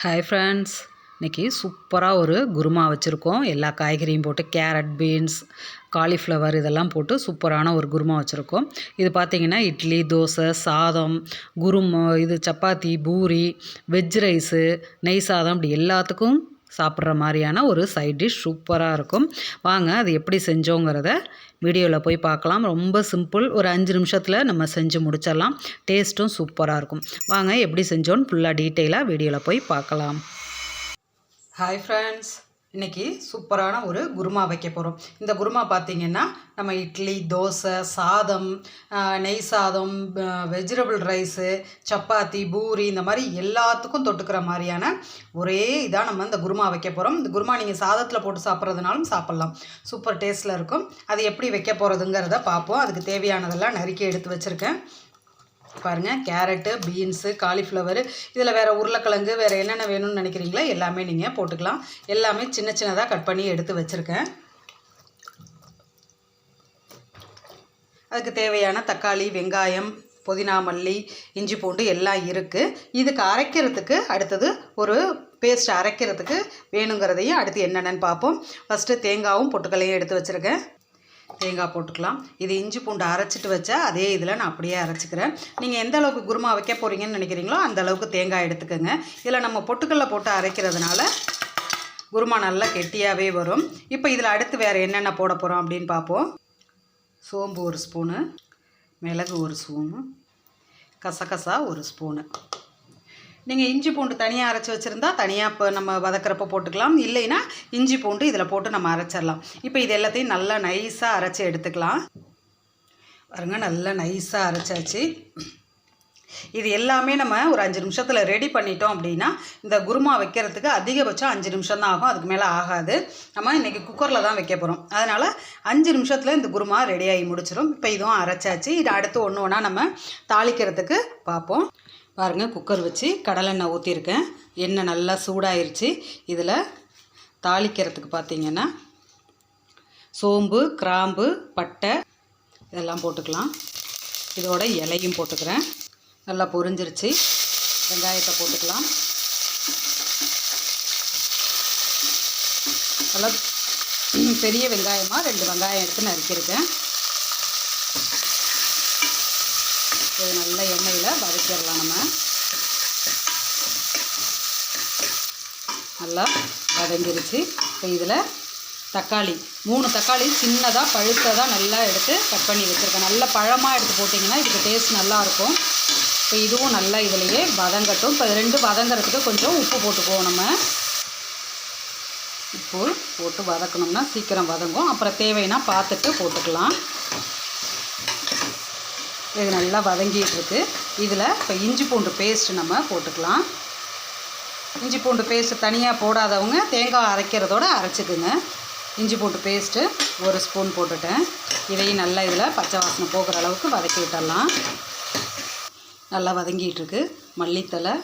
Hi friends, இன்றைக்கி சூப்பராக ஒரு குருமா வச்சுருக்கோம். எல்லா காய்கறியும் போட்டு கேரட், பீன்ஸ், காலிஃப்ளவர் இதெல்லாம் போட்டு சூப்பரான ஒரு குருமா வச்சுருக்கோம். இது பார்த்திங்கன்னா இட்லி, தோசை, சாதம், இது சப்பாத்தி, பூரி, வெஜ் ரைஸு, நெய் சாதம் இப்படி எல்லாத்துக்கும் சாப்பிட்ற மாதிரியான ஒரு சைட் டிஷ் சூப்பராக இருக்கும். வாங்க அது எப்படி செஞ்சோங்கிறத வீடியோவில் போய் பார்க்கலாம். ரொம்ப சிம்பிள், ஒரு 5 நிமிஷத்தில் நம்ம செஞ்சு முடிச்சிடலாம். டேஸ்ட்டும் சூப்பராக இருக்கும். வாங்க எப்படி செஞ்சோன்னு ஃபுல்லாக டீட்டெயிலாக வீடியோவில் போய் பார்க்கலாம். ஹாய் ஃப்ரெண்ட்ஸ், இன்றைக்கி சூப்பரான ஒரு குருமா வைக்க போகிறோம். இந்த குருமா பார்த்திங்கன்னா நம்ம இட்லி, தோசை, சாதம், நெய் சாதம், வெஜிடபிள் ரைஸு, சப்பாத்தி, பூரி இந்த மாதிரி எல்லாத்துக்கும் தொட்டுக்கிற மாதிரியான ஒரே இதாக நம்ம இந்த குருமா வைக்க போகிறோம். இந்த குருமா நீங்கள் சாதத்தில் போட்டு சாப்பிட்றதுனாலும் சாப்பிட்லாம். சூப்பர் டேஸ்ட்டில் இருக்கும். அது எப்படி வைக்க போகிறதுங்கிறத பார்ப்போம். அதுக்கு தேவையானதெல்லாம் நறுக்கி எடுத்து வச்சுருக்கேன். பாருங்கள், கேரட்டு, பீன்ஸு, காலிஃப்ளவரு, இதில் வேறு உருளைக்கிழங்கு, வேறு என்னென்ன வேணும்னு நினைக்கிறீங்களோ எல்லாமே நீங்கள் போட்டுக்கலாம். எல்லாமே சின்ன சின்னதாக கட் பண்ணி எடுத்து வச்சுருக்கேன். அதுக்கு தேவையான தக்காளி, வெங்காயம், புதினா, மல்லி, இஞ்சி பூண்டு எல்லாம் இருக்குது. இதுக்கு அரைக்கிறதுக்கு அடுத்தது ஒரு பேஸ்ட் அரைக்கிறதுக்கு வேணுங்கிறதையும் அடுத்து என்னென்னு பார்ப்போம். ஃபஸ்ட்டு தேங்காயும் பொட்டுக்கல்லையும் எடுத்து வச்சுருக்கேன். தேங்காய் போட்டுக்கலாம். இது இஞ்சி பூண்டு அரைச்சிட்டு வச்சா அதே இதில் நான் அப்படியே அரைச்சிக்கிறேன். நீங்கள் எந்த அளவுக்கு குருமா வைக்க போகிறீங்கன்னு நினைக்கிறீங்களோ அந்த அளவுக்கு தேங்காய் எடுத்துக்கோங்க. இதில் நம்ம பொட்டுக்கல்ல போட்டு அரைக்கிறதுனால குருமா நல்லா கெட்டியாகவே வரும். இப்போ இதில் அடுத்து வேறு என்னென்ன போட போகிறோம் அப்படின்னு பார்ப்போம். சோம்பு 1 ஸ்பூனு, மிளகு 1 ஸ்பூனு, கசகசா 1 ஸ்பூனு. நீங்கள் இஞ்சி பூண்டு தனியாக அரைச்சி வச்சுருந்தா தனியாக இப்போ நம்ம வதக்கிறப்ப போட்டுக்கலாம். இல்லைன்னா இஞ்சி பூண்டு இதில் போட்டு நம்ம அரைச்சிடலாம். இப்போ இது எல்லாத்தையும் நல்லா நைஸாக அரைச்சி எடுத்துக்கலாம். பாருங்க, நல்லா நைஸாக அரைச்சாச்சு. இது எல்லாமே நம்ம ஒரு 5 நிமிஷத்தில் ரெடி பண்ணிட்டோம் அப்படின்னா இந்த குருமா வைக்கிறதுக்கு அதிகபட்சம் 5 நிமிஷம் தான் ஆகும். அதுக்கு மேலே ஆகாது. நம்ம இன்றைக்கி குக்கரில் தான் வைக்க போகிறோம். அதனால் 5 நிமிஷத்தில் இந்த குருமா ரெடியாகி முடிச்சிடும். இப்போ இதுவும் அரைச்சாச்சு. இது அடுத்து ஒன்று ஒன்றா நம்ம தாளிக்கிறதுக்கு பார்ப்போம். பாருங்கள், குக்கர் வச்சு கடலெண்ணெய் ஊற்றிருக்கேன். எண்ணெய் நல்லா சூடாயிருச்சு. இதில் தாளிக்கிறதுக்கு பார்த்திங்கன்னா சோம்பு, கிராம்பு, பட்டை இதெல்லாம் போட்டுக்கலாம். இதோட இலையும் போட்டுக்கிறேன். நல்லா பொரிஞ்சிருச்சு. வெங்காயத்தை போட்டுக்கலாம். நல்லா பெரிய வெங்காயமாக 2 வெங்காயம் எடுத்து நறுக்கியிருக்கேன். இது நல்ல எண்ணெயில் வதக்கிடலாம். நம்ம நல்லா வதங்கிருச்சு. இப்போ இதில் தக்காளி 3 தக்காளி சின்னதாக பழுத்ததாக நல்லா எடுத்து கட் பண்ணி வச்சுருக்கேன். நல்ல பழமாக எடுத்து போட்டிங்கன்னா இதுக்கு டேஸ்ட் நல்லாயிருக்கும். இப்போ இதுவும் நல்லா இதிலையே வதங்கட்டும். இப்போ 2 வதங்கிறதுக்கு கொஞ்சம் உப்பு போட்டுக்குவோம். நம்ம உப்பு போட்டு வதக்கணும்னா சீக்கிரம் வதங்கும். அப்புறம் தேவைன்னா பார்த்துட்டு போட்டுக்கலாம். இது நல்லா வதங்கிட்டு இருக்கு. இதில் இப்போ இஞ்சி பூண்டு பேஸ்ட்டு நம்ம போட்டுக்கலாம். இஞ்சி பூண்டு பேஸ்ட்டு தனியாக போடாதவங்க தேங்காய் அரைக்கிறதோட அரைச்சிக்குங்க. இஞ்சி பூண்டு பேஸ்ட்டு 1 ஸ்பூன் போட்டுட்டேன். இதையும் நல்லா இதில் பச்சை வாசனை போகிற அளவுக்கு வதக்கி விட்டுடலாம். நல்லா வதங்கிட்டுருக்கு. மல்லித்தலை,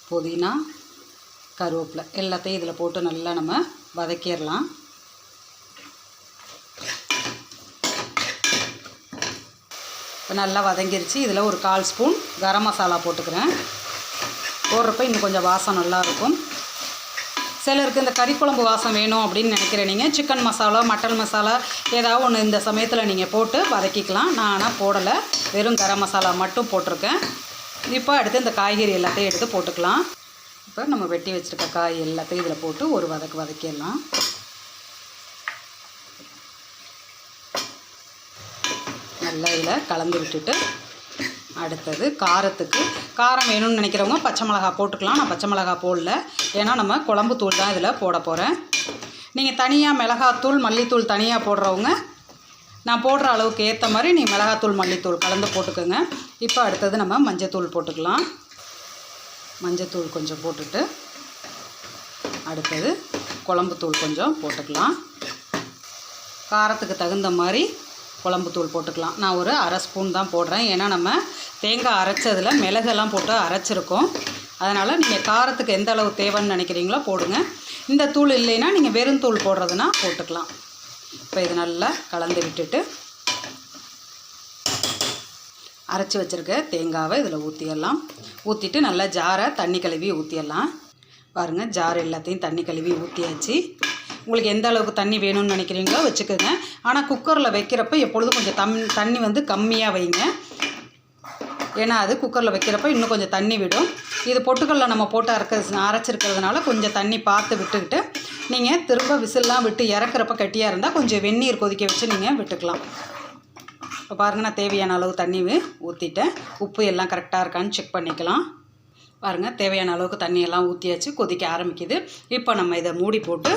புதினா, கருவேப்பிலை எல்லாத்தையும் இதில் போட்டு நல்லா நம்ம வதக்கிடலாம். இப்போ நல்லா வதங்கிருச்சு. இதில் ஒரு 1/4 ஸ்பூன் கரம் மசாலா போட்டுக்கிறேன். போடுறப்ப இன்னும் கொஞ்சம் வாசம் நல்லாயிருக்கும். சிலருக்கு இந்த கறி குழம்பு வாசம் வேணும் அப்படின்னு நினைக்கிறேன். நீங்கள் சிக்கன் மசாலா, மட்டன் மசாலா ஏதாவது ஒன்று இந்த சமயத்தில் நீங்கள் போட்டு வதக்கிக்கலாம். நான் ஆனால் போடலை, வெறும் கரம் மசாலா மட்டும் போட்டிருக்கேன். இப்போ அடுத்து இந்த காய்கறி எல்லாத்தையும் எடுத்து போட்டுக்கலாம். இப்போ நம்ம வெட்டி வச்சுருக்க காய் எல்லாத்தையும் இதில் போட்டு ஒரு வதக்கிடலாம். நல்லா இதில் கலந்து விட்டுட்டு அடுத்தது காரத்துக்கு காரம் வேணும்னு நினைக்கிறவங்க பச்சை மிளகா போட்டுக்கலாம். நான் பச்சை மிளகா போடல, ஏன்னா நம்ம குழம்பு தூள் தான் இதில் போட போகிறேன். நீங்கள் தனியாக மிளகாத்தூள், மல்லித்தூள் தனியாக போடுறவங்க நான் போடுற அளவுக்கு ஏற்ற மாதிரி நீங்கள் மிளகாத்தூள், மல்லித்தூள் கலந்து போட்டுக்கோங்க. இப்போ அடுத்தது நம்ம மஞ்சத்தூள் போட்டுக்கலாம். மஞ்சத்தூள் கொஞ்சம் போட்டுட்டு அடுத்தது குழம்புத்தூள் கொஞ்சம் போட்டுக்கலாம். காரத்துக்கு தகுந்த மாதிரி குழம்புத்தூள் போட்டுக்கலாம். நான் ஒரு 1/2 ஸ்பூன் தான் போடுறேன். ஏன்னா நம்ம தேங்காய் அரைச்சதில் மிளகெல்லாம் போட்டு அரைச்சிருக்கோம். அதனால் நீங்கள் காரத்துக்கு எந்த அளவு தேவைன்னு நினைக்கிறீங்களோ போடுங்க. இந்த தூள் இல்லைன்னா நீங்கள் வெறும் தூள் போடுறதுனா போட்டுக்கலாம். இப்போ இது நல்லா கலந்து விட்டுட்டு அரைச்சி வச்சுருக்க தேங்காவை இதில் ஊற்றிடலாம். ஊற்றிட்டு நல்லா ஜாரை தண்ணி கழுவி ஊற்றிடலாம். பாருங்கள், ஜார் எல்லாத்தையும் தண்ணி கழுவி ஊற்றியாச்சு. உங்களுக்கு எந்த அளவுக்கு தண்ணி வேணும்னு நினைக்கிறீங்களோ வச்சுக்கோங்க. ஆனால் குக்கரில் வைக்கிறப்ப எப்பொழுதும் கொஞ்சம் தண்ணி வந்து கம்மியாக வைங்க. ஏன்னா அது குக்கரில் வைக்கிறப்ப இன்னும் கொஞ்சம் தண்ணி விடும். இது பொட்டுக்கல்ல நம்ம போட்டு அரைச்சிருக்கிறதுனால கொஞ்சம் தண்ணி பார்த்து விட்டுக்கிட்டு நீங்கள் திரும்ப விசில்லாம் விட்டு இறக்குறப்ப கட்டியாக இருந்தால் கொஞ்சம் வெந்நீர் கொதிக்க வச்சு நீங்கள் விட்டுக்கலாம். இப்போ பாருங்கள், நான் தேவையான அளவு தண்ணி ஊற்றிட்டேன். உப்பு எல்லாம் கரெக்டாக இருக்கான்னு செக் பண்ணிக்கலாம். பாருங்கள், தேவையான அளவுக்கு தண்ணியெல்லாம் ஊற்றியாச்சு. கொதிக்க ஆரம்பிக்குது. இப்போ நம்ம இதை மூடி போட்டு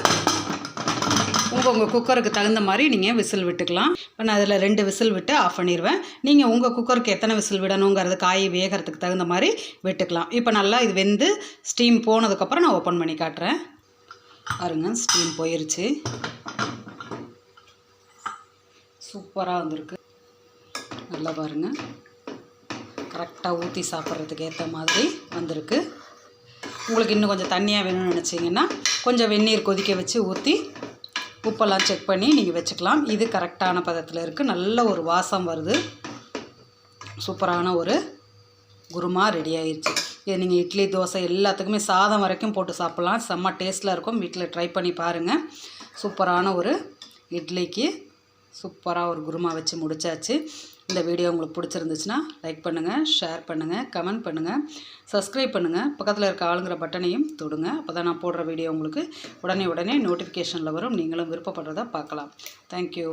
உங்கள் குக்கருக்கு தகுந்த மாதிரி நீங்கள் விசில் விட்டுக்கலாம். இப்போ நான் அதில் 2 விசில் விட்டு ஆஃப் பண்ணிடுவேன். நீங்கள் உங்கள் குக்கருக்கு எத்தனை விசில் விடணுங்கிறது காய் வேகிறதுக்கு தகுந்த மாதிரி விட்டுக்கலாம். இப்போ நல்லா இது வெந்து ஸ்டீம் போனதுக்கப்புறம் நான் ஓப்பன் பண்ணி காட்டுறேன். பாருங்க, ஸ்டீம் போயிருச்சு. சூப்பராக வந்திருக்கு. நல்லா பாருங்கள், கரெக்டாக ஊற்றி சாப்பிட்றதுக்கு ஏற்ற மாதிரி வந்திருக்கு. உங்களுக்கு இன்னும் கொஞ்சம் தண்ணியாக வேணும்னு நினச்சிங்கன்னா கொஞ்சம் வெந்நீர் கொதிக்க வச்சு ஊற்றி உப்பெல்லாம் செக் பண்ணி நீங்கள் வச்சுக்கலாம். இது கரெக்டான பதத்தில் இருக்குது. நல்ல ஒரு வாசம் வருது. சூப்பரான ஒரு குருமா ரெடி ஆயிடுச்சு. இது நீங்கள் இட்லி, தோசை எல்லாத்துக்குமே சாதம் வரைக்கும் போட்டு சாப்பிட்லாம். செம்ம டேஸ்ட்டில் இருக்கும். வீட்டில் ட்ரை பண்ணி பாருங்கள். சூப்பரான ஒரு இட்லிக்கு சூப்பராக ஒரு குருமா வச்சு முடிச்சாச்சு. இந்த வீடியோ உங்களுக்கு பிடிச்சிருந்துச்சுன்னா லைக் பண்ணுங்கள், ஷேர் பண்ணுங்கள், கமெண்ட் பண்ணுங்கள், சப்ஸ்கிரைப் பண்ணுங்கள். பக்கத்தில் இருக்க ஆளுங்கிற பட்டனையும் தொடுங்க. அப்போ தான் நான் போடுற வீடியோ உங்களுக்கு உடனே நோட்டிஃபிகேஷனில் வரும். நீங்களும் விருப்பப்படுறதா பார்க்கலாம். தேங்க்யூ.